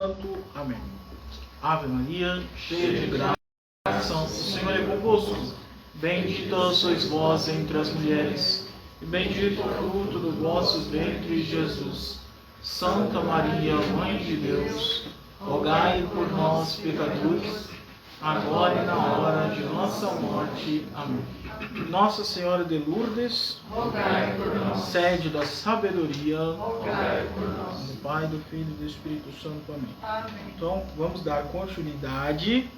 Santo. Amém. Ave Maria, cheia de graça, o Senhor é convosco. Bendita sois vós entre as mulheres, e bendito o fruto do vosso ventre, Jesus. Santa Maria, Mãe de Deus, rogai por nós, pecadores, agora e na hora de nossa morte. Amém. Nossa Senhora de Lourdes, rogai por nós. Sede da sabedoria, rogai por nós. Do Pai, do Filho e do Espírito Santo. Amém. Amém. Então, vamos dar continuidade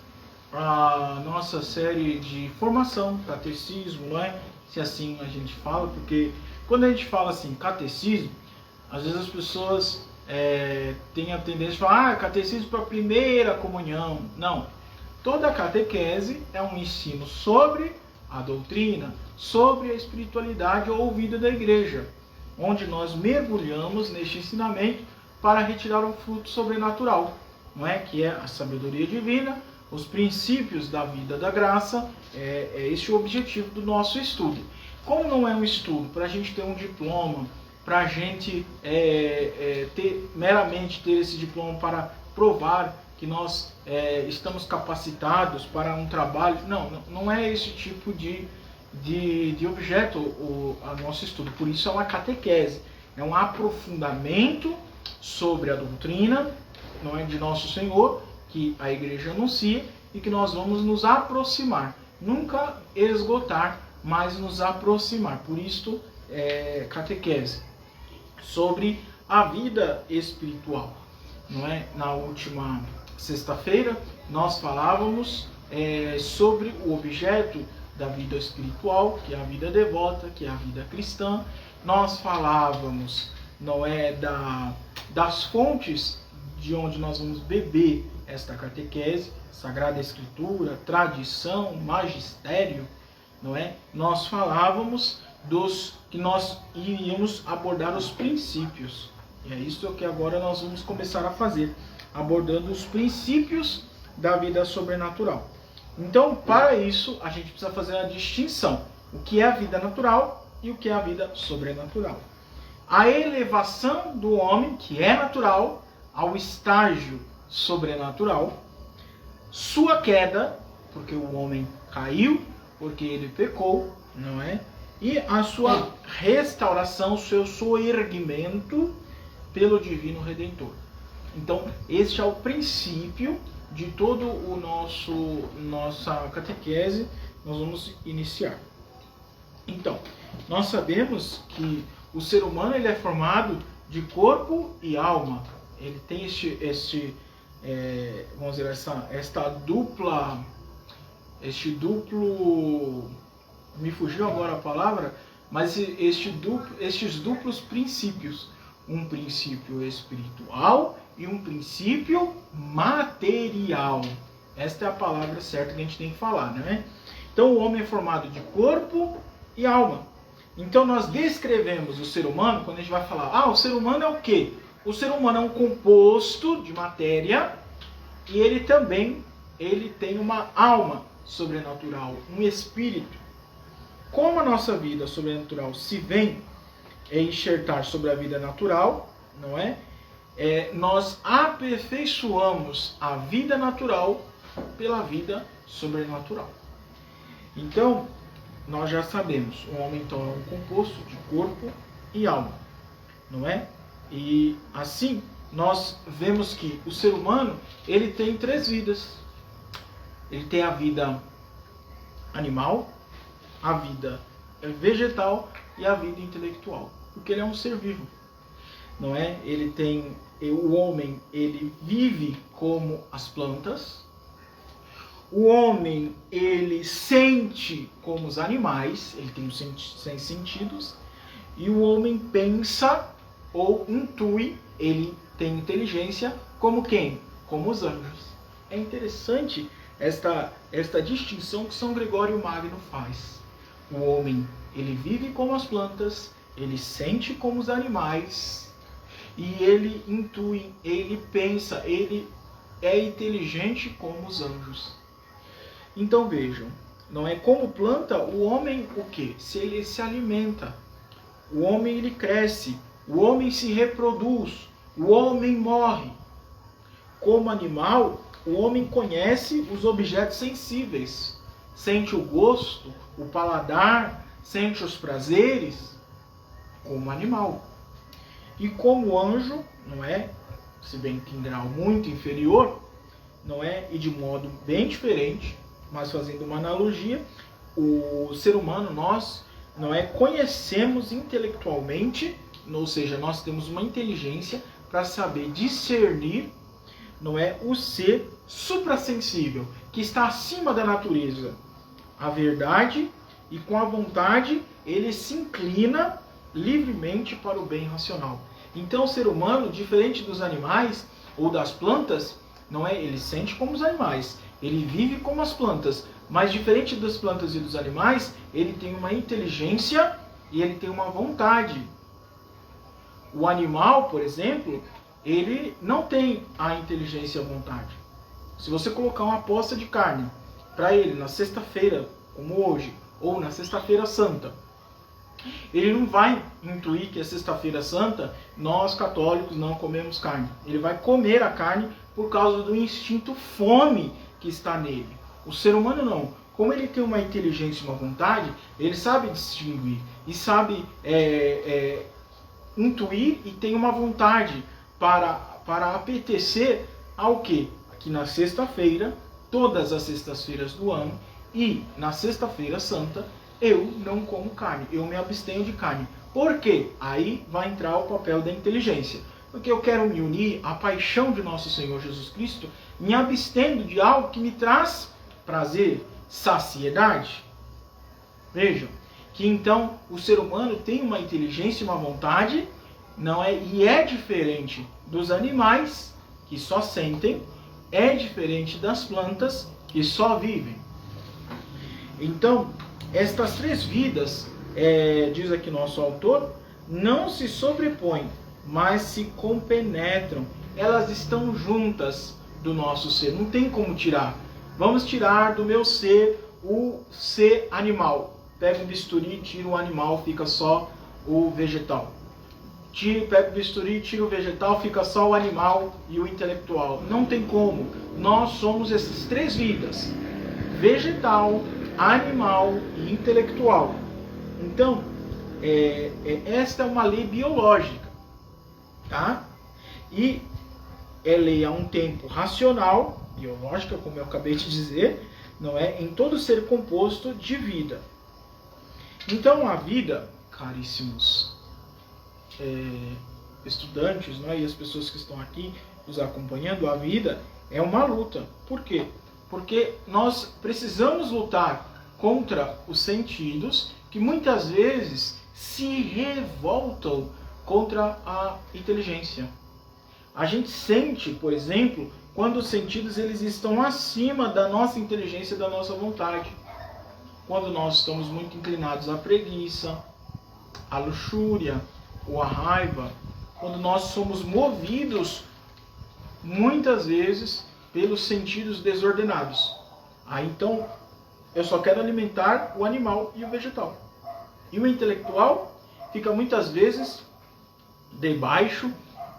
à nossa série de formação, catecismo, não é? Se assim a gente fala, porque quando a gente fala assim, catecismo, às vezes as pessoas têm a tendência de falar, catecismo para a primeira comunhão. Não. Toda catequese é um ensino sobre a doutrina, sobre a espiritualidade ou vida da igreja, onde nós mergulhamos neste ensinamento para retirar um fruto sobrenatural, não é? Que é a sabedoria divina, os princípios da vida da graça. É esse o objetivo do nosso estudo. Como não é um estudo para a gente ter um diploma, para a gente meramente ter esse diploma para provar que nós estamos capacitados para um trabalho, não é esse tipo de objeto o nosso estudo. Por isso é uma catequese, é um aprofundamento sobre a doutrina, não é, de Nosso Senhor, que a igreja anuncia e que nós vamos nos aproximar, nunca esgotar, mas nos aproximar. Por isso, catequese sobre a vida espiritual, não é? Na última sexta-feira nós falávamos sobre o objeto da vida espiritual, que é a vida devota, que é a vida cristã. Nós falávamos, não é, das fontes de onde nós vamos beber esta catequese, Sagrada Escritura, tradição, magistério, não é? Nós falávamos que nós iríamos abordar os princípios. E é isso que agora nós vamos começar a fazer, abordando os princípios da vida sobrenatural. Então, para isso, a gente precisa fazer a distinção: o que é a vida natural e o que é a vida sobrenatural. A elevação do homem, que é natural, ao estágio sobrenatural, sua queda, porque o homem caiu, porque ele pecou, não é? E a sua restauração, seu soerguimento pelo Divino Redentor. Então, este é o princípio de todo nossa catequese. Nós vamos iniciar. Então, nós sabemos que o ser humano ele é formado de corpo e alma. Ele tem vamos dizer, este duplo, me fugiu agora a palavra, mas estes duplos princípios. Um princípio espiritual e um princípio material. Esta é a palavra certa que a gente tem que falar, né? Então, o homem é formado de corpo e alma. Então, nós descrevemos o ser humano, quando a gente vai falar, o ser humano é o quê? O ser humano é um composto de matéria e ele tem uma alma sobrenatural, um espírito. Como a nossa vida sobrenatural se vem enxertar sobre a vida natural, não é? Nós aperfeiçoamos a vida natural pela vida sobrenatural. Então, nós já sabemos, o homem então é um composto de corpo e alma, não é? E assim, nós vemos que o ser humano, ele tem 3 vidas. Ele tem a vida animal, a vida vegetal e a vida intelectual, porque ele é um ser vivo, não é? O homem, ele vive como as plantas. O homem, ele sente como os animais, ele tem os 6 sentidos. E o homem pensa ou intui, ele tem inteligência como quem? Como os anjos. É interessante esta distinção que São Gregório Magno faz. O homem, ele vive como as plantas, ele sente como os animais, e ele intui, ele pensa, ele é inteligente como os anjos. Então vejam, não é como planta, o homem o quê? Se ele se alimenta, o homem ele cresce, o homem se reproduz, o homem morre. como animal, o homem conhece os objetos sensíveis, sente o gosto, o paladar, sente os prazeres, como animal. E como anjo, não é? Se bem que em grau muito inferior, não é? E de modo bem diferente, mas fazendo uma analogia, o ser humano, nós, não é? Conhecemos intelectualmente, ou seja, nós temos uma inteligência para saber discernir, não é? O ser suprassensível, que está acima da natureza, a verdade, e com a vontade ele se inclina livremente para o bem racional. Então o ser humano, diferente dos animais ou das plantas, não é? Ele sente como os animais, ele vive como as plantas, mas diferente das plantas e dos animais, ele tem uma inteligência e ele tem uma vontade. O animal, por exemplo, ele não tem a inteligência e a vontade. Se você colocar uma poça de carne para ele na sexta-feira, como hoje, ou na sexta-feira santa, ele não vai intuir que é sexta-feira santa, nós católicos não comemos carne. Ele vai comer a carne por causa do instinto fome que está nele. O ser humano não. Como ele tem uma inteligência e uma vontade, ele sabe distinguir e sabe intuir e tem uma vontade para apetecer ao quê? Que na sexta-feira, todas as sextas-feiras do ano, e na sexta-feira santa, eu não como carne, eu me abstenho de carne. Por quê? Aí vai entrar o papel da inteligência. Porque eu quero me unir à paixão de nosso Senhor Jesus Cristo, me abstendo de algo que me traz prazer, saciedade. Vejam, que então o ser humano tem uma inteligência e uma vontade, não é? E é diferente dos animais, que só sentem, é diferente das plantas, que só vivem. Então, estas três vidas, diz aqui nosso autor, não se sobrepõem, mas se compenetram. Elas estão juntas do nosso ser, não tem como tirar. Vamos tirar do meu ser o ser animal. Pega o bisturi, tira o animal, fica só o vegetal. Pega o bisturi, tira o vegetal, fica só o animal e o intelectual. Não tem como. Nós somos essas três vidas: vegetal, animal e intelectual. Então, esta é uma lei biológica, tá? E é lei a um tempo racional, biológica, como eu acabei de dizer, não é? Em todo ser composto de vida. Então, a vida, caríssimos estudantes, não é? E as pessoas que estão aqui nos acompanhando, a vida é uma luta. Por quê? Porque nós precisamos lutar contra os sentidos que muitas vezes se revoltam contra a inteligência. A gente sente, por exemplo, quando os sentidos eles estão acima da nossa inteligência e da nossa vontade. Quando nós estamos muito inclinados à preguiça, à luxúria ou à raiva. Quando nós somos movidos, muitas vezes, pelos sentidos desordenados. Aí então, eu só quero alimentar o animal e o vegetal. E o intelectual fica muitas vezes debaixo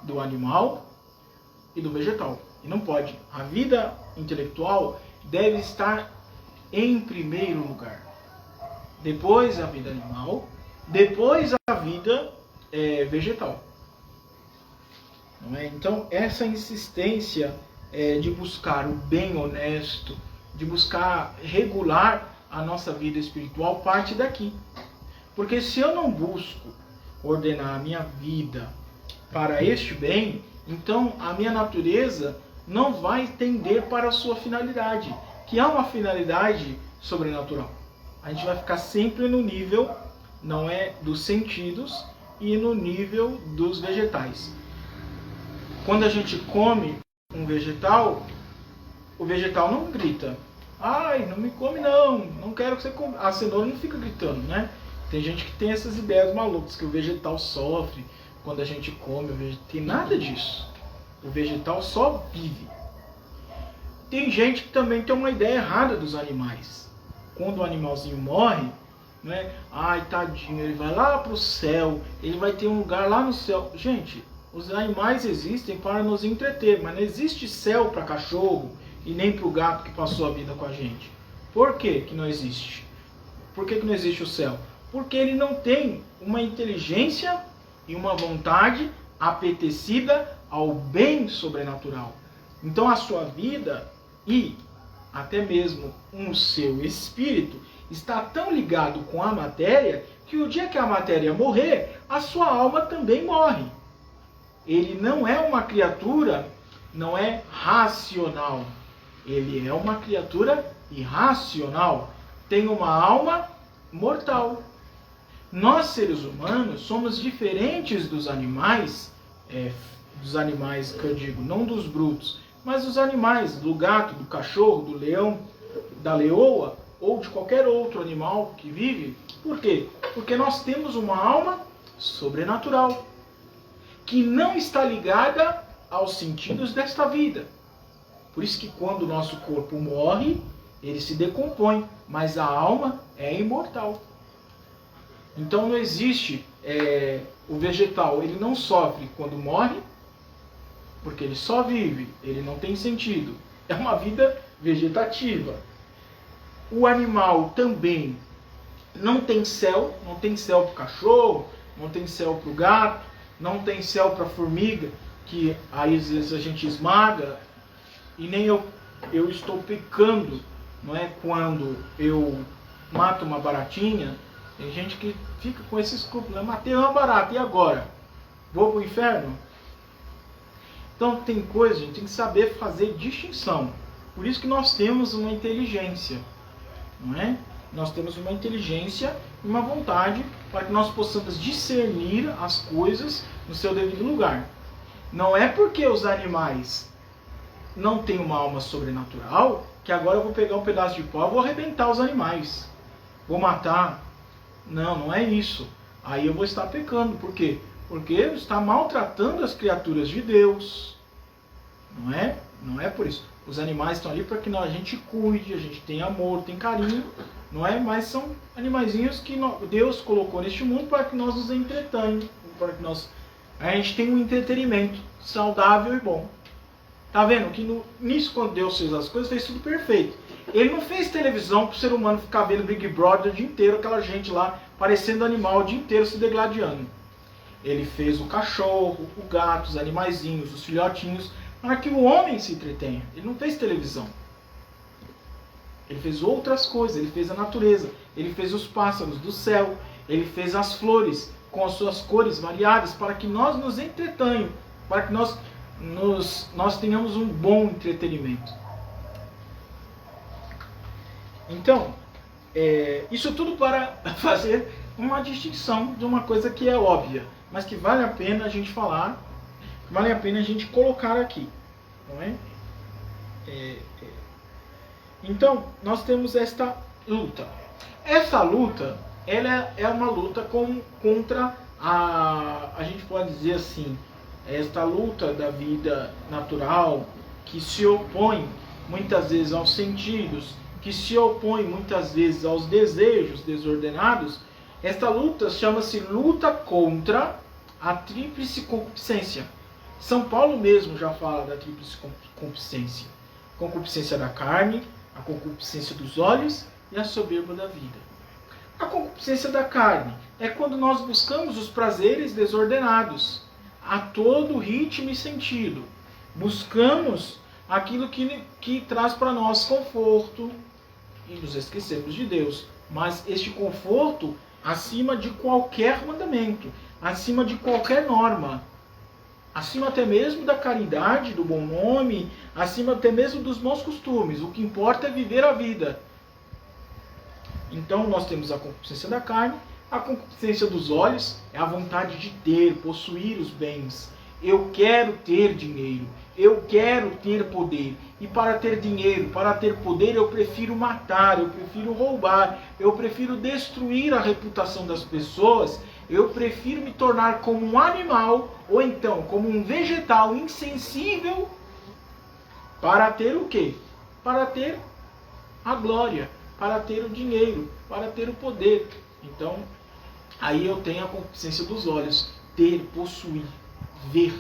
do animal e do vegetal. E não pode. A vida intelectual deve estar em primeiro lugar. Depois a vida animal, depois a vida vegetal. Não é? Então, essa insistência de buscar o bem honesto, de buscar regular a nossa vida espiritual, parte daqui. Porque se eu não busco ordenar a minha vida para este bem, então a minha natureza não vai tender para a sua finalidade, que é uma finalidade sobrenatural. A gente vai ficar sempre no nível, não é, dos sentidos e no nível dos vegetais. Quando a gente come um vegetal, o vegetal não grita: ai, não me come não quero que você come. A cenoura não fica gritando, né? Tem gente que tem essas ideias malucas, que o vegetal sofre quando a gente come. Tem nada disso. O vegetal só vive. Tem gente que também tem uma ideia errada dos animais. Quando o animalzinho morre, né? Ai, tadinho, ele vai lá para o céu, ele vai ter um lugar lá no céu. Gente, os animais existem para nos entreter, mas não existe céu para cachorro e nem para o gato que passou a vida com a gente. Por que que não existe? Por que que não existe o céu? Porque ele não tem uma inteligência e uma vontade apetecida ao bem sobrenatural. Então a sua vida e até mesmo o seu espírito está tão ligado com a matéria que o dia que a matéria morrer, a sua alma também morre. Ele não é uma criatura, não é racional. Ele é uma criatura irracional. Tem uma alma mortal. Nós, seres humanos, somos diferentes dos animais que eu digo, não dos brutos, mas dos animais, do gato, do cachorro, do leão, da leoa, ou de qualquer outro animal que vive. Por quê? Porque nós temos uma alma sobrenatural, que não está ligada aos sentidos desta vida. Por isso que quando o nosso corpo morre, ele se decompõe, mas a alma é imortal. Então não existe o vegetal, ele não sofre quando morre, porque ele só vive, ele não tem sentido. É uma vida vegetativa. O animal também não tem céu para o cachorro, não tem céu para o gato, não tem céu para a formiga, que aí às vezes a gente esmaga, e nem eu estou pecando, não é? Quando eu mato uma baratinha. Tem gente que fica com esse escrúpulo, eu matei uma barata, e agora? Vou para o inferno? Então tem coisa, a gente tem que saber fazer distinção. Por isso que nós temos uma inteligência, não é? Nós temos uma inteligência e uma vontade para que nós possamos discernir as coisas no seu devido lugar. Não é porque os animais não têm uma alma sobrenatural que agora eu vou pegar um pedaço de pau e vou arrebentar os animais. Vou matar. Não, não é isso. Aí eu vou estar pecando. Por quê? Porque está maltratando as criaturas de Deus. Não é? Não é por isso. Os animais estão ali para que a gente cuide, a gente tenha amor, tem carinho, não é? Mas são animaizinhos que Deus colocou neste mundo para que nós nos entretenhamos, para que a gente tenha um entretenimento saudável e bom. Tá vendo que nisso, quando Deus fez as coisas, fez tudo perfeito. Ele não fez televisão para o ser humano ficar vendo Big Brother o dia inteiro, aquela gente lá parecendo animal o dia inteiro se degladiando. Ele fez o cachorro, o gato, os animaizinhos, os filhotinhos, para que o homem se entretenha. Ele não fez televisão. Ele fez outras coisas, ele fez a natureza, ele fez os pássaros do céu, ele fez as flores com as suas cores variadas para que nós nos entretenhamos, para que nós tenhamos um bom entretenimento. Então, isso tudo para fazer uma distinção de uma coisa que é óbvia, mas que vale a pena a gente falar, vale a pena a gente colocar aqui, não é? Então, nós temos esta luta. Essa luta, ela é uma luta contra a gente pode dizer assim, esta luta da vida natural, que se opõe muitas vezes aos sentidos, que se opõe muitas vezes aos desejos desordenados. Esta luta chama-se luta contra a tríplice concupiscência. São Paulo mesmo já fala da tríplice concupiscência. Concupiscência da carne, a concupiscência dos olhos e a soberba da vida. A concupiscência da carne é quando nós buscamos os prazeres desordenados, a todo ritmo e sentido. Buscamos aquilo que traz para nós conforto e nos esquecemos de Deus. Mas este conforto acima de qualquer mandamento, acima de qualquer norma, acima até mesmo da caridade, do bom nome, acima até mesmo dos bons costumes. O que importa é viver a vida. Então nós temos a concupiscência da carne, a concupiscência dos olhos é a vontade de ter, possuir os bens. Eu quero ter dinheiro, eu quero ter poder. E para ter dinheiro, para ter poder, eu prefiro matar, eu prefiro roubar, eu prefiro destruir a reputação das pessoas, eu prefiro me tornar como um animal, ou então como um vegetal insensível, para ter o quê? Para ter a glória, para ter o dinheiro, para ter o poder. Então, aí eu tenho a concupiscência dos olhos, ter, possuir, ver.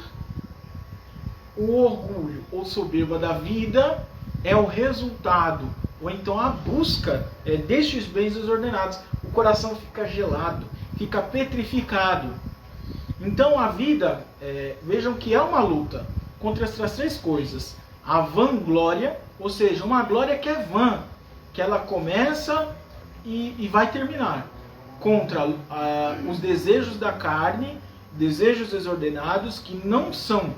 O orgulho ou soberba da vida é o resultado, ou então a busca destes bens desordenados. O coração fica gelado, fica petrificado. Então a vida, vejam que é uma luta contra essas três coisas. A vanglória, ou seja, uma glória que é vã, que ela começa e vai terminar. Contra os desejos da carne, desejos desordenados, que não são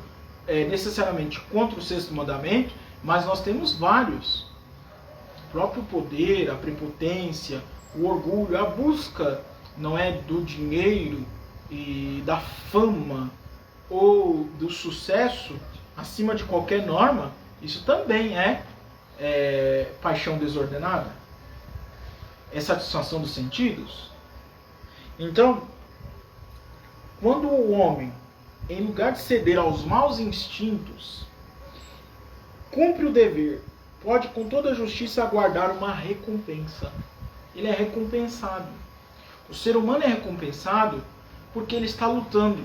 necessariamente contra o sexto mandamento, mas nós temos vários. O próprio poder, a prepotência, o orgulho, a busca não é do dinheiro e da fama ou do sucesso acima de qualquer norma, isso também é paixão desordenada, é satisfação dos sentidos. Então, quando o homem, em lugar de ceder aos maus instintos, cumpre o dever, pode com toda a justiça aguardar uma recompensa. Ele é recompensado. O ser humano é recompensado porque ele está lutando.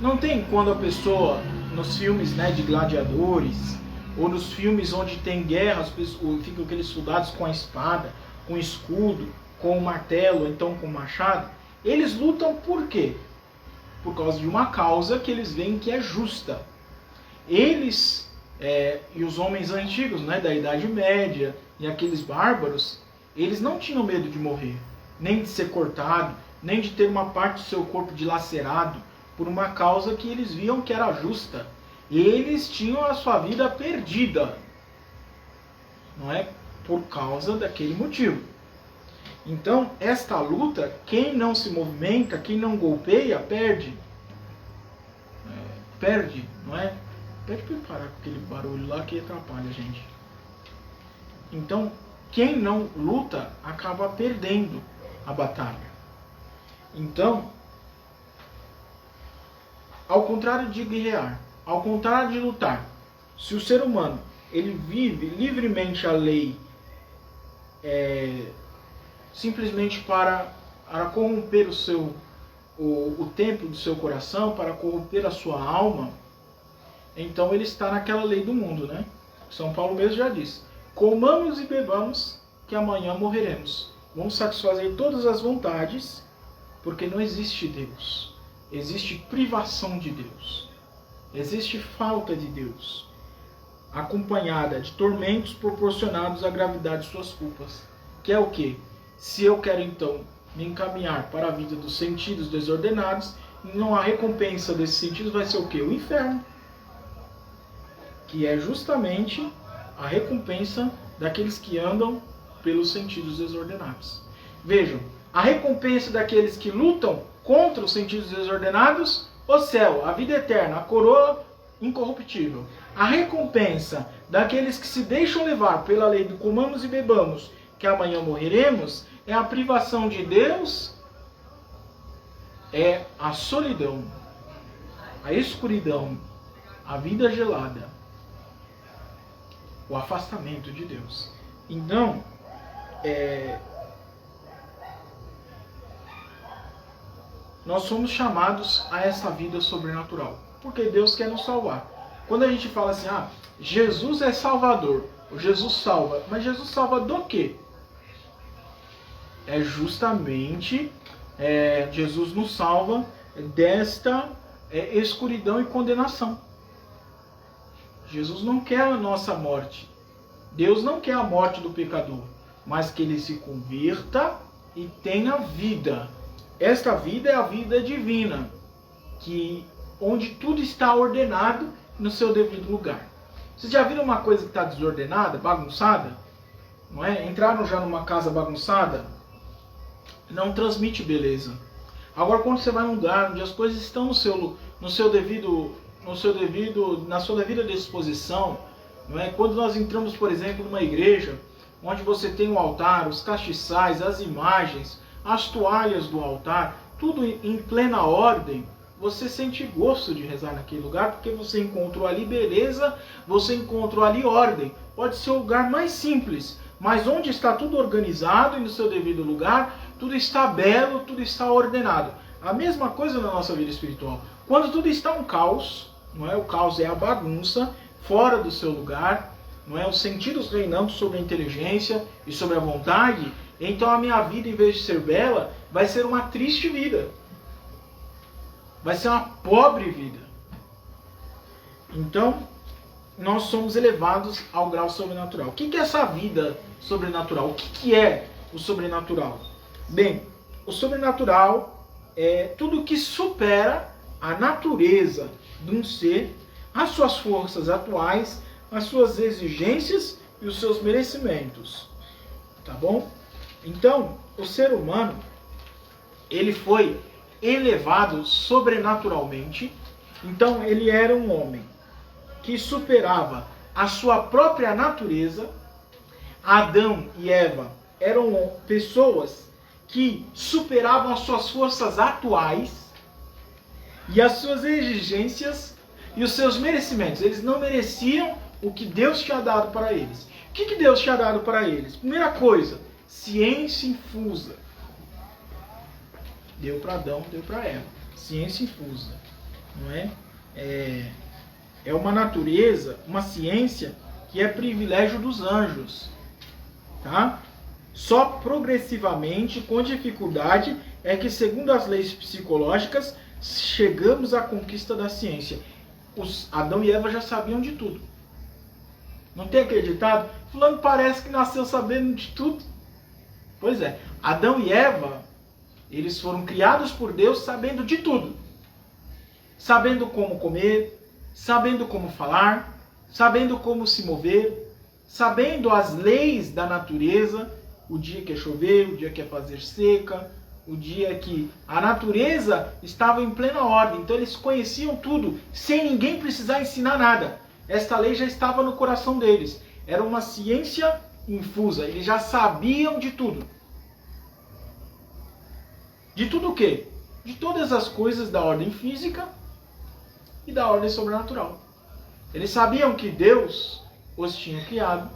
Não tem quando a pessoa, nos filmes de gladiadores, ou nos filmes onde tem guerras, ficam aqueles soldados com a espada, com o escudo, com o martelo, ou então com o machado. Eles lutam por quê? Por causa de uma causa que eles veem que é justa. Eles, e os homens antigos, da Idade Média, e aqueles bárbaros, eles não tinham medo de morrer, nem de ser cortado, nem de ter uma parte do seu corpo dilacerado, por uma causa que eles viam que era justa. Eles tinham a sua vida perdida, não é? Por causa daquele motivo. Então, esta luta, quem não se movimenta, quem não golpeia, perde. Perde, não é? Pede para parar com aquele barulho lá que atrapalha a gente. Então, quem não luta, acaba perdendo a batalha. Então, ao contrário de guerrear, ao contrário de lutar, se o ser humano ele vive livremente a lei simplesmente para corromper o templo do seu coração, para corromper a sua alma, então ele está naquela lei do mundo, São Paulo mesmo já diz: comamos e bebamos, que amanhã morreremos. Vamos satisfazer todas as vontades, porque não existe Deus. Existe privação de Deus. Existe falta de Deus, acompanhada de tormentos proporcionados à gravidade de suas culpas. Que é o quê? Se eu quero então me encaminhar para a vida dos sentidos desordenados, não a recompensa desses sentidos vai ser o quê? O inferno. Que é justamente a recompensa daqueles que andam pelos sentidos desordenados. Vejam, a recompensa daqueles que lutam contra os sentidos desordenados, o céu, a vida eterna, a coroa incorruptível. A recompensa daqueles que se deixam levar pela lei do comamos e bebamos, que amanhã morreremos, é a privação de Deus, é a solidão, a escuridão, a vida gelada, o afastamento de Deus. Então, nós somos chamados a essa vida sobrenatural, porque Deus quer nos salvar. Quando a gente fala assim, Jesus é Salvador, Jesus salva, mas Jesus salva do quê? É justamente, Jesus nos salva desta escuridão e condenação. Jesus não quer a nossa morte. Deus não quer a morte do pecador, mas que ele se converta e tenha vida. Esta vida é a vida divina, onde tudo está ordenado no seu devido lugar. Vocês já viram uma coisa que está desordenada, bagunçada? Não é? Entraram já numa casa bagunçada? Não transmite beleza. Agora, quando você vai num lugar onde as coisas estão na sua devida disposição, não é? Quando nós entramos, por exemplo, numa igreja, onde você tem o altar, os castiçais, as imagens, as toalhas do altar, tudo em plena ordem, você sente gosto de rezar naquele lugar, porque você encontrou ali beleza, você encontrou ali ordem. Pode ser o lugar mais simples, mas onde está tudo organizado e no seu devido lugar, tudo está belo, tudo está ordenado. A mesma coisa na nossa vida espiritual. Quando tudo está um caos, não é? O caos é a bagunça, fora do seu lugar, não é? Os sentidos reinando sobre a inteligência e sobre a vontade, então a minha vida, em vez de ser bela, vai ser uma triste vida. Vai ser uma pobre vida. Então, nós somos elevados ao grau sobrenatural. O que é essa vida sobrenatural? O que é o sobrenatural? Bem, o sobrenatural é tudo que supera a natureza de um ser, as suas forças atuais, as suas exigências e os seus merecimentos. Tá bom? Então, o ser humano, ele foi elevado sobrenaturalmente. Então, ele era um homem que superava a sua própria natureza. Adão e Eva eram pessoas que superavam as suas forças atuais e as suas exigências e os seus merecimentos. Eles não mereciam o que Deus tinha dado para eles. O que Deus tinha dado para eles? Primeira coisa, ciência infusa. Deu para Adão, deu para Eva. Ciência infusa. Não é? É uma natureza, uma ciência que é privilégio dos anjos. Tá? Só progressivamente, com dificuldade, é que, segundo as leis psicológicas, chegamos à conquista da ciência. Adão e Eva já sabiam de tudo. Não tem acreditado? Fulano parece que nasceu sabendo de tudo. Pois é, Adão e Eva, eles foram criados por Deus sabendo de tudo. Sabendo como comer, sabendo como falar, sabendo como se mover, sabendo as leis da natureza, o dia que é chover, o dia que é fazer seca, o dia que a natureza estava em plena ordem. Então eles conheciam tudo, sem ninguém precisar ensinar nada. Esta lei já estava no coração deles. Era uma ciência infusa. Eles já sabiam de tudo. De tudo o quê? De todas as coisas da ordem física e da ordem sobrenatural. Eles sabiam que Deus os tinha criado.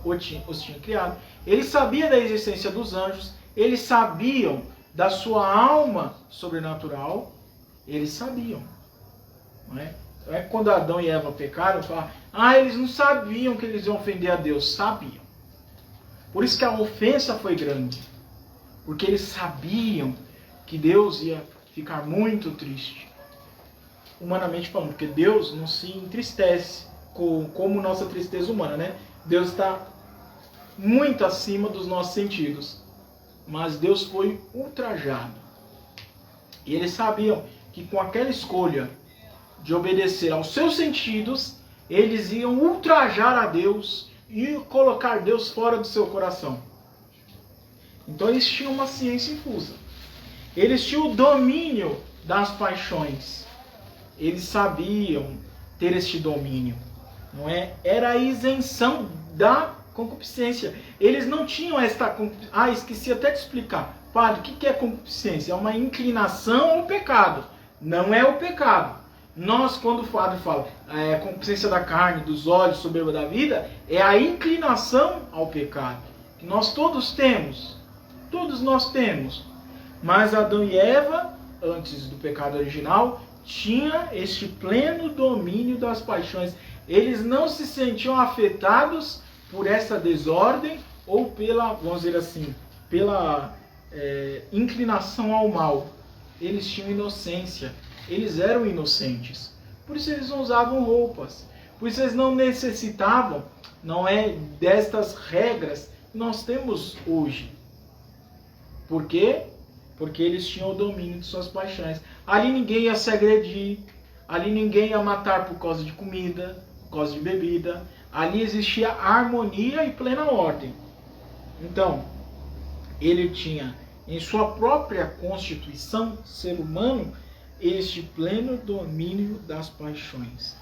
Eles sabiam da existência dos anjos. Eles sabiam da sua alma sobrenatural. Eles sabiam. Não é? É quando Adão e Eva pecaram, falaram, eles não sabiam que eles iam ofender a Deus. Sabiam. Por isso que a ofensa foi grande. Porque eles sabiam que Deus ia ficar muito triste. Humanamente falando, porque Deus não se entristece como nossa tristeza humana, né? Deus está muito acima dos nossos sentidos. Mas Deus foi ultrajado. E eles sabiam que com aquela escolha de obedecer aos seus sentidos, eles iam ultrajar a Deus e colocar Deus fora do seu coração. Então eles tinham uma ciência infusa. Eles tinham o domínio das paixões. Eles sabiam ter este domínio. Não é? Era a isenção da concupiscência. Eles não tinham esta... esqueci até de explicar. Padre, o que é concupiscência? É uma inclinação ao pecado. Não é o pecado. Nós, quando o padre fala concupiscência da carne, dos olhos, soberba da vida, é a inclinação ao pecado. Que nós todos temos. Todos nós temos. Mas Adão e Eva, antes do pecado original, tinha este pleno domínio das paixões. Eles não se sentiam afetados por essa desordem ou pela, vamos dizer assim, pela inclinação ao mal. Eles tinham inocência. Eles eram inocentes. Por isso eles não usavam roupas. Por isso eles não necessitavam, destas regras que nós temos hoje. Por quê? Porque eles tinham o domínio de suas paixões. Ali ninguém ia se agredir. Ali ninguém ia matar por causa de comida, por causa de bebida. Ali existia harmonia e plena ordem. Então, ele tinha em sua própria constituição, ser humano, este pleno domínio das paixões.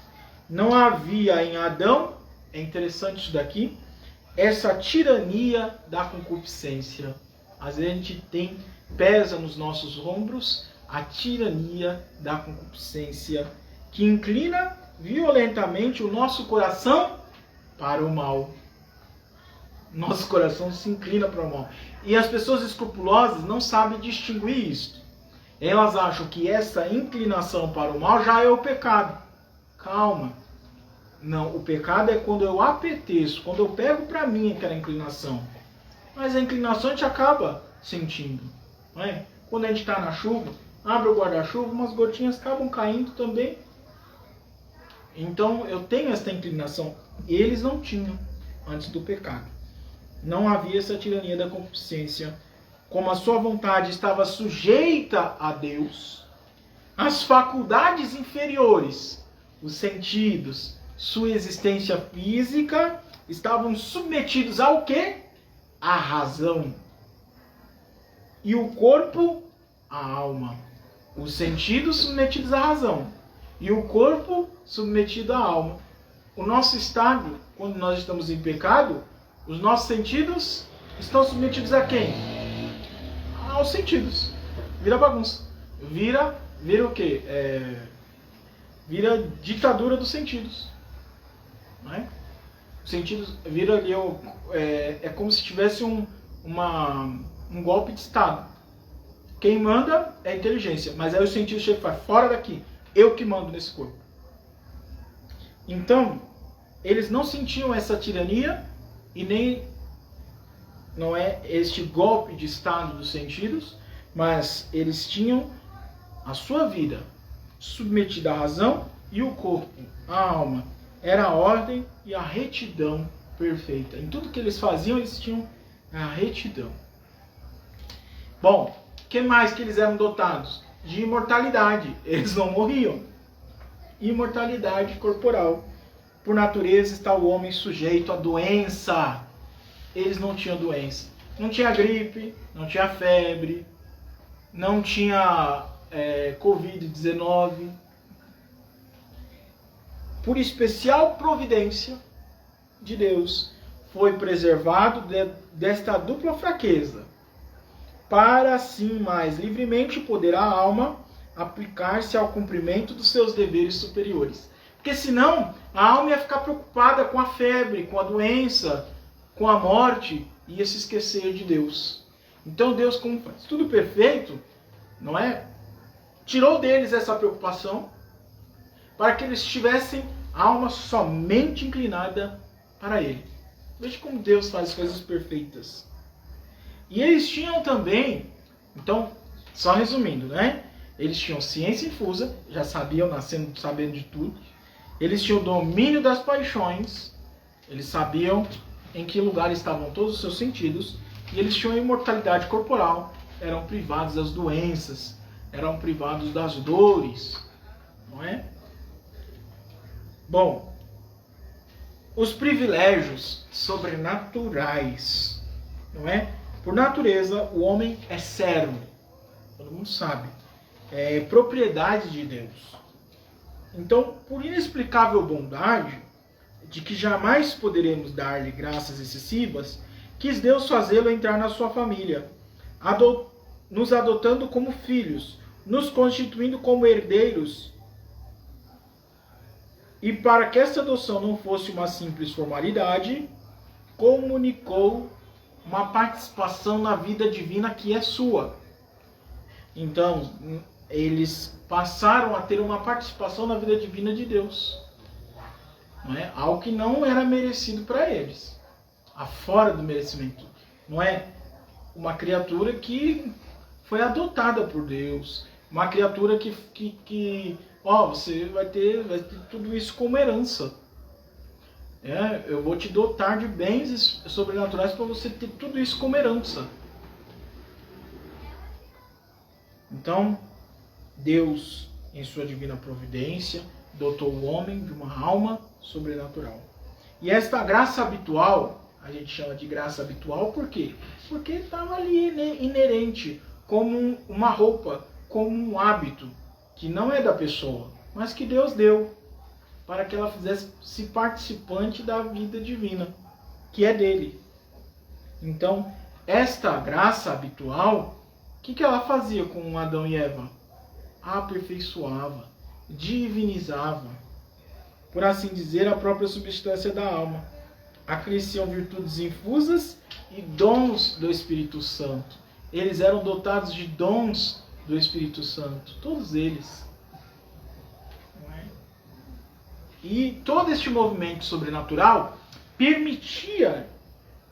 Não havia em Adão, é interessante isso daqui, essa tirania da concupiscência. Às vezes a gente pesa nos nossos ombros a tirania da concupiscência, que inclina violentamente o nosso coração para o mal. Nosso coração se inclina para o mal. E as pessoas escrupulosas não sabem distinguir isto. Elas acham que essa inclinação para o mal já é o pecado. Calma. Não, o pecado é quando eu apeteço, quando eu pego para mim aquela inclinação. Mas a inclinação a gente acaba sentindo. Não é? Quando a gente está na chuva, abre o guarda-chuva, umas gotinhas acabam caindo também. Então eu tenho essa inclinação. Eles não tinham antes do pecado. Não havia essa tirania da concupiscência. Como a sua vontade estava sujeita a Deus, as faculdades inferiores, os sentidos, sua existência física, estavam submetidos ao quê? À razão. E o corpo, à alma. Os sentidos submetidos à razão. E o corpo submetido à alma. O nosso estado, quando nós estamos em pecado, os nossos sentidos estão submetidos a quem? Aos sentidos. Vira bagunça. Vira o quê? Vira ditadura dos sentidos. Não é? Os sentidos vira ali, é como se tivesse um golpe de Estado. Quem manda é a inteligência, mas aí o sentido chega e fala, fora daqui, eu que mando nesse corpo. Então, eles não sentiam essa tirania e nem não é este golpe de Estado dos sentidos, mas eles tinham a sua vida submetida à razão e o corpo, a alma, era a ordem e a retidão perfeita. Em tudo que eles faziam, eles tinham a retidão. Bom, o que mais que eles eram dotados? De imortalidade. Eles não morriam. Imortalidade corporal. Por natureza está o homem sujeito à doença. Eles não tinham doença. Não tinha gripe, não tinha febre, não tinha Covid-19. Por especial providência de Deus, foi preservado desta dupla fraqueza, para assim mais livremente poder a alma aplicar-se ao cumprimento dos seus deveres superiores. Porque senão a alma ia ficar preocupada com a febre, com a doença, com a morte, e ia se esquecer de Deus. Então Deus, como faz tudo perfeito, não é? Tirou deles essa preocupação para que eles tivessem a alma somente inclinada para Ele. Veja como Deus faz coisas perfeitas. E eles tinham também, então, só resumindo, né? Eles tinham ciência infusa, já sabiam, nascendo sabendo de tudo. Eles tinham domínio das paixões, eles sabiam em que lugar estavam todos os seus sentidos, e eles tinham imortalidade corporal, eram privados das doenças, eram privados das dores, não é? Bom, os privilégios sobrenaturais, não é? Por natureza, o homem é servo, todo mundo sabe, é propriedade de Deus. Então, por inexplicável bondade, de que jamais poderemos dar-lhe graças excessivas, quis Deus fazê-lo entrar na sua família, nos adotando como filhos, nos constituindo como herdeiros. E para que esta adoção não fosse uma simples formalidade, comunicou uma participação na vida divina que é sua. Então, eles passaram a ter uma participação na vida divina de Deus. Não é? Algo que não era merecido para eles. Afora do merecimento. Não é uma criatura que foi adotada por Deus. Uma criatura você vai ter tudo isso como herança. Eu vou te dotar de bens sobrenaturais para você ter tudo isso como herança. Então, Deus, em sua divina providência, dotou o homem de uma alma sobrenatural. E esta graça habitual, a gente chama de graça habitual, por quê? Porque estava ali, né, inerente, como uma roupa, como um hábito, que não é da pessoa, mas que Deus deu, para que ela fizesse participante da vida divina, que é dele. Então, esta graça habitual, o que ela fazia com Adão e Eva? Aperfeiçoava, divinizava, por assim dizer, a própria substância da alma. Acresciam virtudes infusas e dons do Espírito Santo. Eles eram dotados de dons do Espírito Santo, todos eles. Não é? E todo este movimento sobrenatural permitia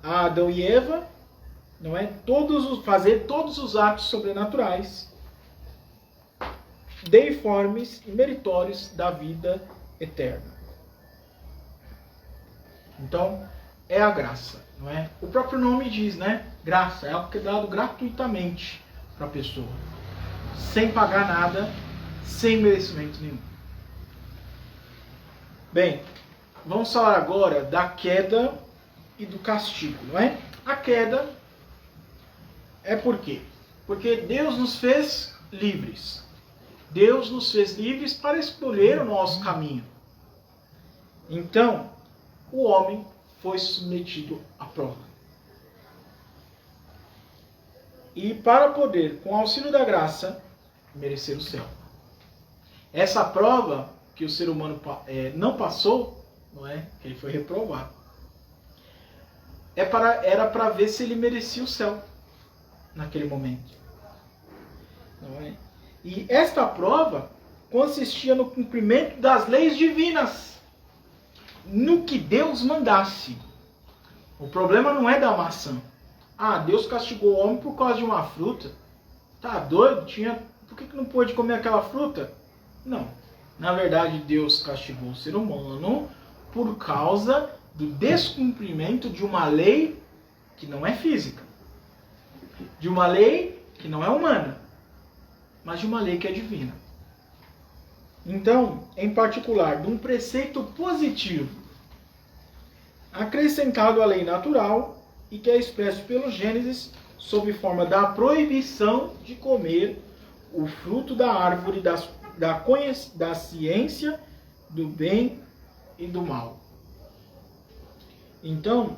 a Adão e Eva, não é, fazer todos os atos sobrenaturais, deiformes e meritórios da vida eterna. Então, é a graça, não é? O próprio nome diz, né? Graça é algo que é dado gratuitamente para a pessoa, sem pagar nada, sem merecimento nenhum. Bem, vamos falar agora da queda e do castigo, não é? A queda é por quê? Porque Deus nos fez livres. Deus nos fez livres para escolher o nosso caminho. Então, o homem foi submetido à prova. E para poder, com o auxílio da graça, merecer o céu. Essa prova que o ser humano não passou, não é? Ele foi reprovado. Era para ver se ele merecia o céu naquele momento. Não é? E esta prova consistia no cumprimento das leis divinas, no que Deus mandasse. O problema não é da maçã. Ah, Deus castigou o homem por causa de uma fruta. Tá doido? Por que não pôde comer aquela fruta? Não. Na verdade, Deus castigou o ser humano por causa do descumprimento de uma lei que não é física. De uma lei que não é humana, mas de uma lei que é divina. Então, em particular, de um preceito positivo, acrescentado à lei natural e que é expresso pelo Gênesis sob forma da proibição de comer o fruto da árvore da ciência do bem e do mal. Então,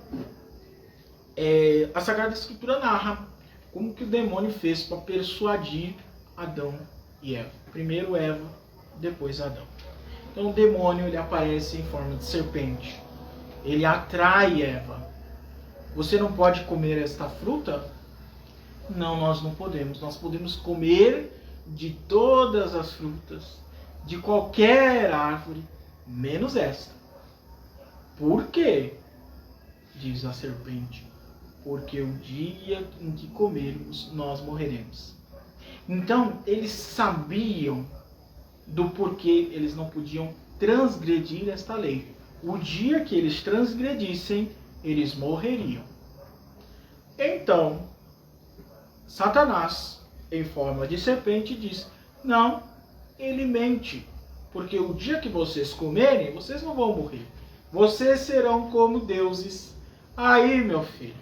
a Sagrada Escritura narra como que o demônio fez para persuadir Adão e Eva. Primeiro Eva, depois Adão. Então o demônio ele aparece em forma de serpente. Ele atrai Eva. Você não pode comer esta fruta? Não, nós não podemos. Nós podemos comer de todas as frutas, de qualquer árvore, menos esta. Por quê? Diz a serpente. Porque o dia em que comermos, nós morreremos. Então, eles sabiam do porquê eles não podiam transgredir esta lei. O dia que eles transgredissem, eles morreriam. Então, Satanás, em forma de serpente, diz: não, ele mente. Porque o dia que vocês comerem, vocês não vão morrer. Vocês serão como deuses. Aí, meu filho,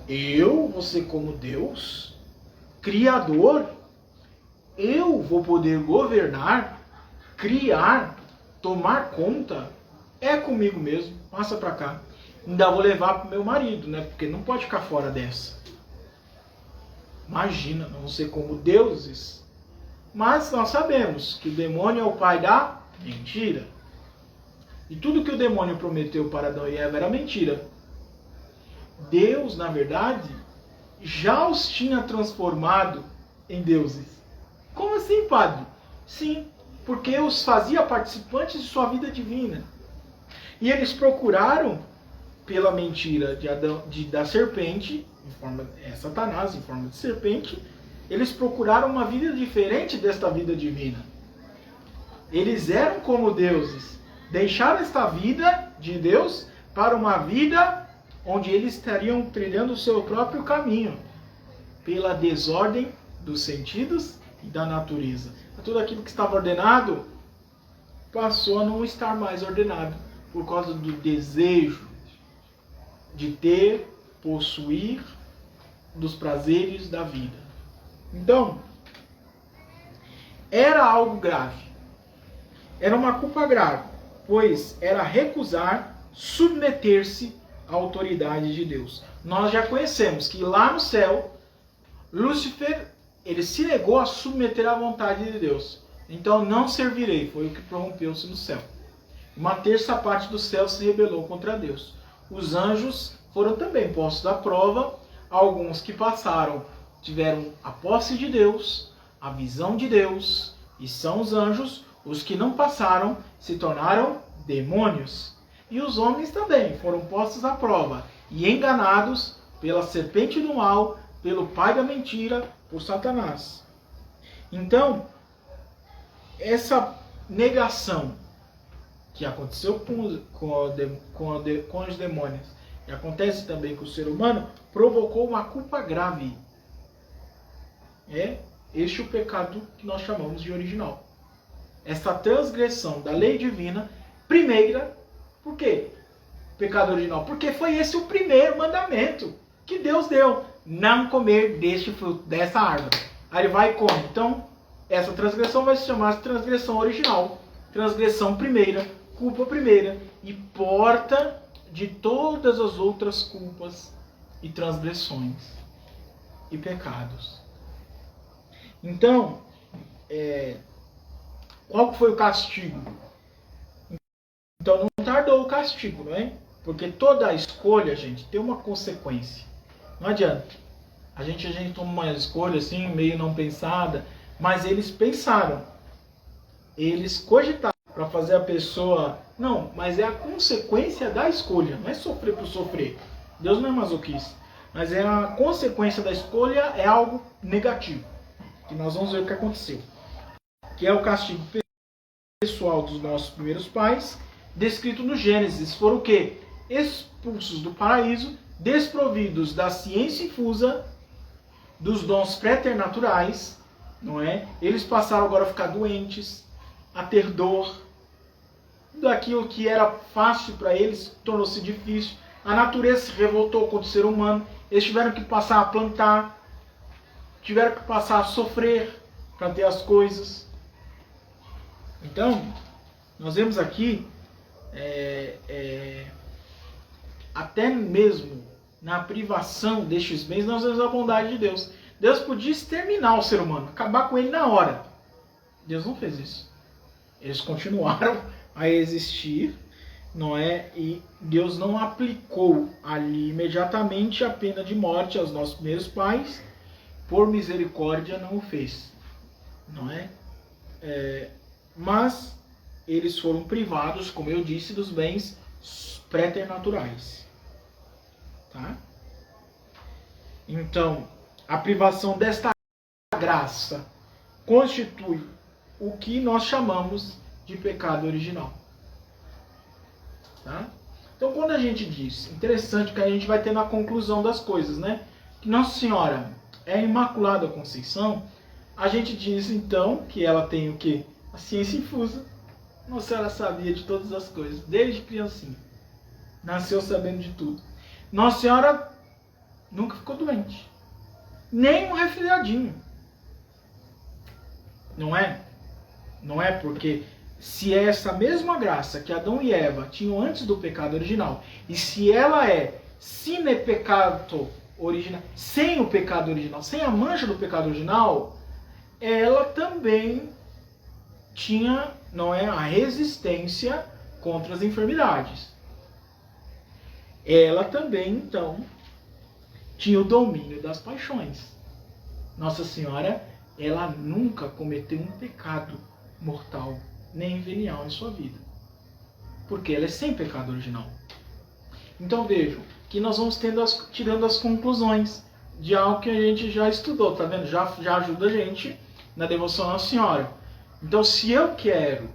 eu vou ser como Deus, Criador, eu vou poder governar, criar, tomar conta. É comigo mesmo, passa pra cá. Ainda vou levar pro meu marido, né? Porque não pode ficar fora dessa. Imagina, não ser como deuses. Mas nós sabemos que o demônio é o pai da mentira. E tudo que o demônio prometeu para Adão e Eva era mentira. Deus, na verdade, já os tinha transformado em deuses. Como assim, padre? Sim, porque os fazia participantes de sua vida divina. E eles procuraram, pela mentira da serpente, Satanás em forma de serpente, eles procuraram uma vida diferente desta vida divina. Eles eram como deuses. Deixaram esta vida de Deus para uma vida onde eles estariam trilhando o seu próprio caminho, pela desordem dos sentidos e da natureza. Tudo aquilo que estava ordenado passou a não estar mais ordenado, por causa do desejo de ter, possuir, dos prazeres da vida. Então, era algo grave. Era uma culpa grave, pois era recusar submeter-se à autoridade de Deus. Nós já conhecemos que lá no céu, Lúcifer, ele se negou a submeter à vontade de Deus. Então, não servirei, foi o que prorrompeu-se no céu. Uma terça parte do céu se rebelou contra Deus. Os anjos foram também postos à prova. Alguns que passaram tiveram a posse de Deus, a visão de Deus, e são os anjos. Os que não passaram se tornaram demônios. E os homens também foram postos à prova e enganados pela serpente do mal, pelo pai da mentira, por Satanás. Então, essa negação que aconteceu com os demônios e acontece também com o ser humano, provocou uma culpa grave. É este o pecado que nós chamamos de original. Essa transgressão da lei divina, primeira, por quê? Pecado original. Porque foi esse o primeiro mandamento que Deus deu. Não comer deste fruto, dessa árvore. Aí ele vai e come. Então, essa transgressão vai se chamar de transgressão original. Transgressão primeira, culpa primeira. E porta de todas as outras culpas e transgressões e pecados. Então, qual foi o castigo? Então não tardou o castigo, não é? Porque toda escolha, gente, tem uma consequência. Não adianta. A gente toma uma escolha assim, meio não pensada, mas eles pensaram. Eles cogitaram para fazer a pessoa... Não, mas é a consequência da escolha. Não é sofrer por sofrer. Deus não é masoquista. Mas é a consequência da escolha, é algo negativo. Que nós vamos ver o que aconteceu. Que é o castigo pessoal dos nossos primeiros pais, descrito no Gênesis. Foram o quê? Expulsos do paraíso, desprovidos da ciência infusa, dos dons preternaturais, não é? Eles passaram agora a ficar doentes, a ter dor. Daquilo que era fácil para eles tornou-se difícil. A natureza se revoltou contra o ser humano. Eles tiveram que passar a plantar, tiveram que passar a sofrer para ter as coisas. Então, nós vemos aqui, até mesmo na privação destes bens, nós vemos a bondade de Deus. Deus podia exterminar o ser humano, acabar com ele na hora. Deus não fez isso. Eles continuaram a existir, não é? E Deus não aplicou ali imediatamente a pena de morte aos nossos primeiros pais. Por misericórdia não o fez, não é? Mas eles foram privados, como eu disse, dos bens preternaturais. Tá? Então, a privação desta graça constitui o que nós chamamos de pecado original. Tá? Então, quando a gente diz, interessante que a gente vai ter na conclusão das coisas, né? Que Nossa Senhora é a Imaculada Conceição, a gente diz então que ela tem o quê? A ciência infusa. Nossa Senhora sabia de todas as coisas, desde criancinha. Nasceu sabendo de tudo. Nossa Senhora nunca ficou doente. Nem um resfriadinho. Não é? Não é porque se é essa mesma graça que Adão e Eva tinham antes do pecado original, e se ela é sine peccato original, sem o pecado original, sem a mancha do pecado original, ela também tinha, não é, a resistência contra as enfermidades. Ela também, então, tinha o domínio das paixões. Nossa Senhora, ela nunca cometeu um pecado mortal, nem venial em sua vida. Porque ela é sem pecado original. Então vejam, que nós vamos tirando as conclusões de algo que a gente já estudou, tá vendo? Já ajuda a gente na devoção à Nossa Senhora. Então, se eu quero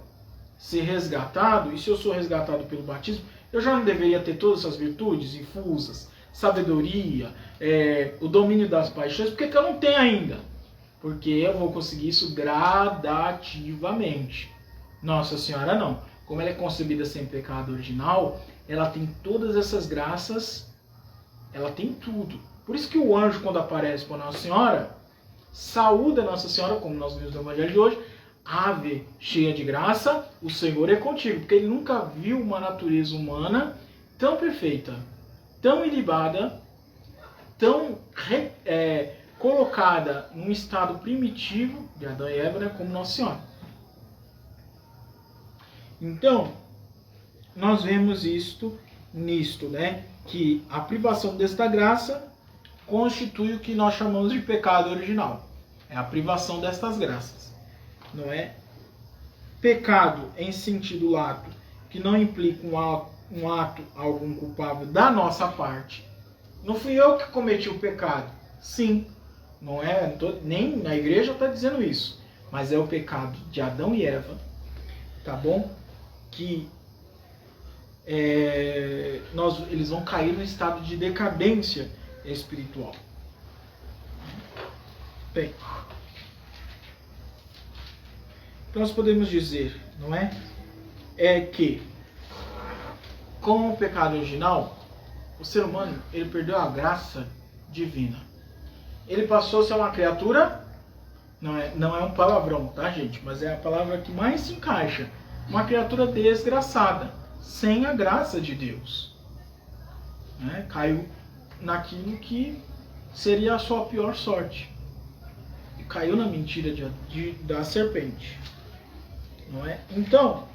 ser resgatado, e se eu sou resgatado pelo batismo, eu já não deveria ter todas essas virtudes infusas, sabedoria, o domínio das paixões, porque que eu não tenho ainda? Porque eu vou conseguir isso gradativamente. Nossa Senhora não. Como ela é concebida sem pecado original, ela tem todas essas graças, ela tem tudo. Por isso que o anjo, quando aparece para Nossa Senhora, saúda Nossa Senhora, como nós vimos no Evangelho de hoje, Ave, cheia de graça, o Senhor é contigo. Porque ele nunca viu uma natureza humana tão perfeita, tão ilibada, tão colocada num estado primitivo de Adão e Eva, né, como Nossa Senhora. Então, nós vemos nisto, né, que a privação desta graça constitui o que nós chamamos de pecado original. É a privação destas graças. Não é? Pecado em sentido lato, que não implica um ato algum culpável da nossa parte. Não fui eu que cometi o pecado. Sim, não é, nem a igreja está dizendo isso. Mas é o pecado de Adão e Eva, tá bom? Que eles vão cair no estado de decadência espiritual. Bem, nós podemos dizer, não é? É que com o pecado original, o ser humano ele perdeu a graça divina. Ele passou a ser uma criatura, não é um palavrão, tá, gente? Mas é a palavra que mais se encaixa. Uma criatura desgraçada, sem a graça de Deus. Né? Caiu naquilo que seria a sua pior sorte. E caiu na mentira da serpente. Não é? Então,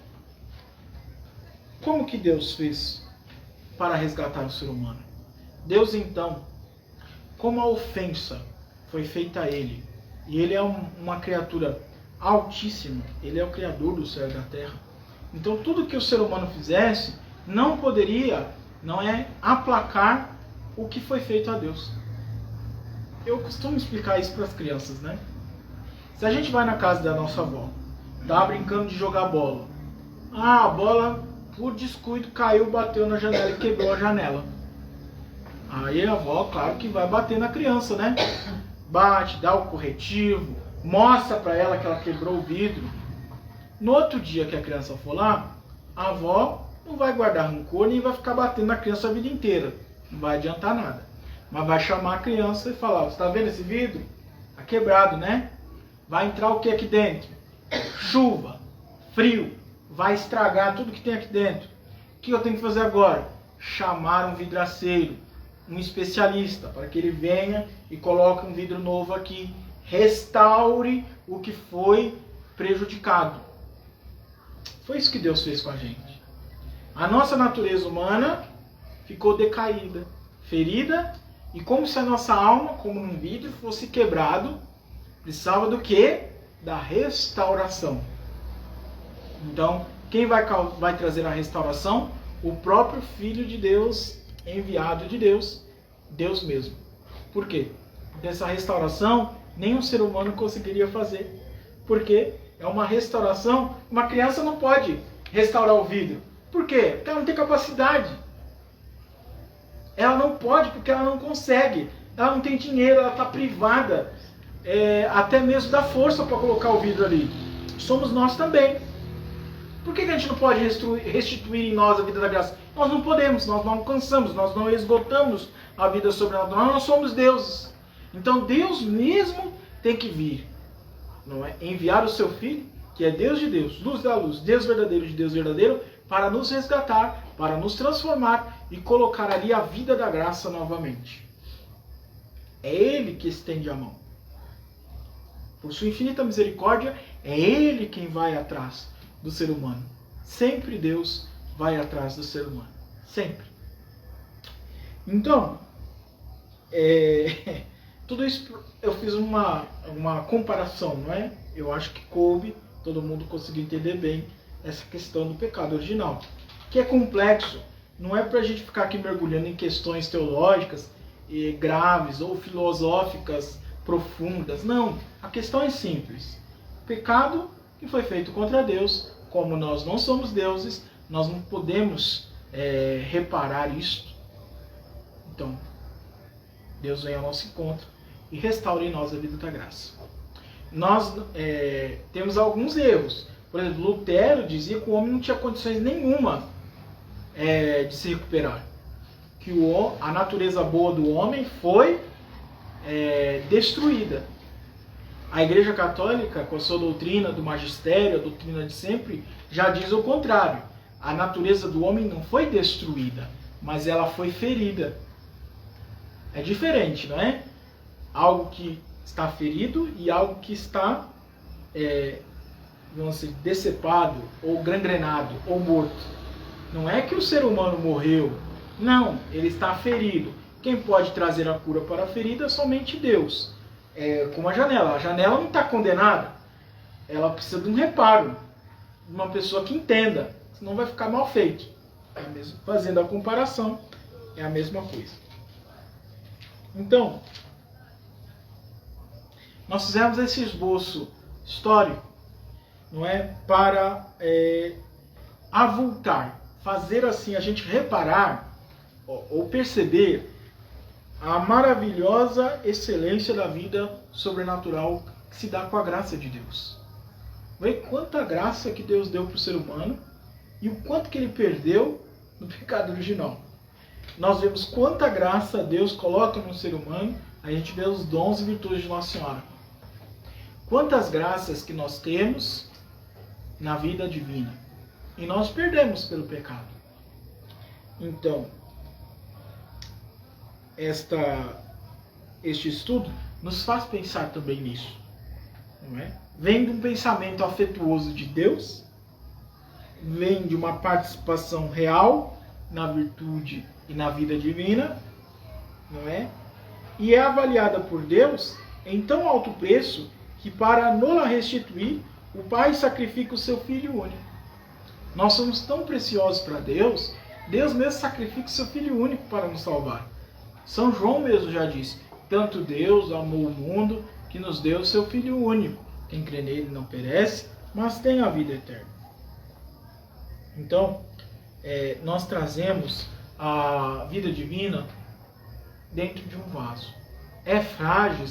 como que Deus fez para resgatar o ser humano? Deus, então, como a ofensa foi feita a ele, e ele é uma criatura altíssima, ele é o Criador do céu e da terra, então tudo que o ser humano fizesse não poderia, aplacar o que foi feito a Deus. Eu costumo explicar isso para as crianças, né? Se a gente vai na casa da nossa avó, tá brincando de jogar bola, a bola, por descuido, caiu, bateu na janela e quebrou a janela. Aí a avó, claro que vai bater na criança, né? Bate, dá o corretivo, mostra para ela que ela quebrou o vidro. No outro dia que a criança for lá, a avó não vai guardar rancor nem vai ficar batendo na criança a vida inteira. Não vai adiantar nada. Mas vai chamar a criança e falar: você está vendo esse vidro? Está quebrado, né? Vai entrar o que aqui dentro? Chuva, frio, vai estragar tudo que tem aqui dentro. O que eu tenho que fazer agora? Chamar um vidraceiro, um especialista, para que ele venha e coloque um vidro novo aqui, restaure o que foi prejudicado. Foi isso que Deus fez com a gente. A nossa natureza humana ficou decaída, ferida, e como se a nossa alma, como um vidro, fosse quebrado, precisava do quê? Da restauração. Então, quem vai trazer a restauração? O próprio Filho de Deus, enviado de Deus, Deus mesmo. Por quê? Porque essa restauração nenhum ser humano conseguiria fazer. Porque é uma restauração. Uma criança não pode restaurar o vidro. Por quê? Porque ela não tem capacidade. Ela não pode porque ela não consegue. Ela não tem dinheiro, ela está privada até mesmo da força para colocar o vidro ali. Somos nós também. Por que a gente não pode restituir em nós a vida da graça? Nós não podemos, nós não alcançamos, nós não esgotamos a vida sobrenatural, nós não somos deuses. Então Deus mesmo tem que vir, não é? Enviar o seu Filho, que é Deus de Deus, luz da luz, Deus verdadeiro de Deus verdadeiro, para nos resgatar, para nos transformar e colocar ali a vida da graça novamente. É Ele que estende a mão. Por sua infinita misericórdia, é Ele quem vai atrás do ser humano. Sempre Deus vai atrás do ser humano. Sempre. Então, tudo isso eu fiz uma comparação, não é? Eu acho que coube, todo mundo conseguiu entender bem essa questão do pecado original. Que é complexo, não é para a gente ficar aqui mergulhando em questões teológicas graves ou filosóficas profundas. Não, a questão é simples. Pecado que foi feito contra Deus, como nós não somos deuses, nós não podemos reparar isto. Então, Deus vem ao nosso encontro e restaura em nós a vida da graça. Nós temos alguns erros. Por exemplo, Lutero dizia que o homem não tinha condições nenhuma de se recuperar. Que a natureza boa do homem foi destruída. A Igreja Católica, com a sua doutrina do magistério, a doutrina de sempre, já diz o contrário. A natureza do homem não foi destruída, mas ela foi ferida. É diferente, não é? Algo que está ferido e algo que está, vamos dizer, decepado, ou gangrenado, ou morto. Não é que o ser humano morreu. Não, ele está ferido. Quem pode trazer a cura para a ferida é somente Deus. É como a janela. A janela não está condenada. Ela precisa de um reparo. De uma pessoa que entenda. Senão vai ficar mal feito. É mesmo, fazendo a comparação, é a mesma coisa. Então, nós fizemos esse esboço histórico, não é, para avultar, fazer assim a gente reparar ou perceber a maravilhosa excelência da vida sobrenatural que se dá com a graça de Deus. Vê quanta graça que Deus deu para o ser humano e o quanto que ele perdeu no pecado original. Nós vemos quanta graça Deus coloca no ser humano, a gente vê os dons e virtudes de Nossa Senhora. Quantas graças que nós temos na vida divina. E nós perdemos pelo pecado. Então, este estudo nos faz pensar também nisso. Não é? Vem de um pensamento afetuoso de Deus, vem de uma participação real na virtude e na vida divina, não é? E é avaliada por Deus em tão alto preço que, para nos restituir, o Pai sacrifica o seu Filho único. Nós somos tão preciosos para Deus, Deus mesmo sacrifica o seu Filho único para nos salvar. São João mesmo já disse, tanto Deus amou o mundo que nos deu o seu Filho único. Quem crê nele não perece, mas tem a vida eterna. Então, nós trazemos a vida divina dentro de um vaso. É frágil,